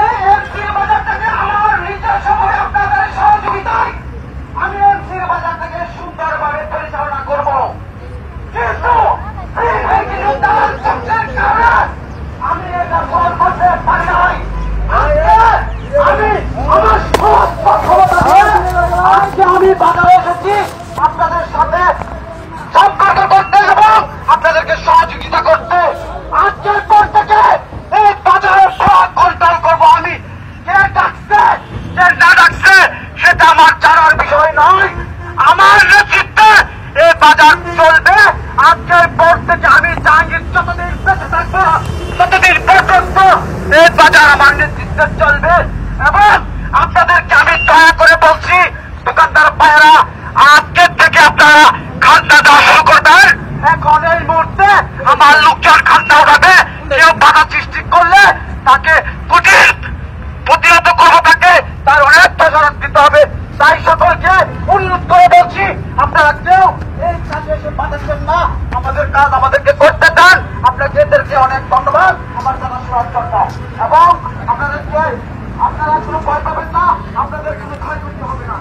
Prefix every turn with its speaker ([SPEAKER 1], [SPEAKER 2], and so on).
[SPEAKER 1] এই এমসির বাজারটাকে আমার নিজের সময় আপনাদের সহযোগিতায় আমি এমসির বাজারটাকে সুন্দরভাবে পরিচালনা করব। কিন্তু আমি এটা সহজ করতে পারি নাই। আমি আমার সব সক্ষমতা আজকে আমি বাজারে এসেছি আপনাদের সাথে সম্পর্ক করতে এবং আপনাদেরকে সহযোগিতা করতে। আজকের পর থেকে এই বাজারে সব কন্ট্রোল করবো আমি। কে ডাকছে কে না ডাকছে সেটা আমার জানার বিষয় নয়। আমার নেতৃত্বে এই বাজার চলবে। আজকের পর থেকে আমি জাহাঙ্গীর যতদিন বেঁচে থাকবো ততদিন পর্যন্ত এই বাজার আমার নেতৃত্বে চলবে। এবং আপনাদেরকে আমি দয়া করে বলছি, দোকানদার ভাইয়েরা, আজকের থেকে আপনারা খান্না দেওয়া শুরু করবেন। এখন এই মুহূর্তে আমার লোকজন খান্না উঠাবে। কেউ বাধা সৃষ্টি করলে তাকে কঠিন প্রতিহত করবো, তাকে তার অনেক প্রসারণ দিতে হবে। তাই সকলকে অনুরোধ করে বলছি, আপনারা কেউ এই কাজে এসে বাধাচ্ছেন না। আমাদের কাজ আমাদেরকে করতে দেন। আপনাকে এদেরকে অনেক ধন্যবাদ আমার জানাশোনার জন্য। এবং আপনারা কোনো ভয় পাবেন না, আপনাদের কোনো ক্ষয়ক্ষতি হবে না।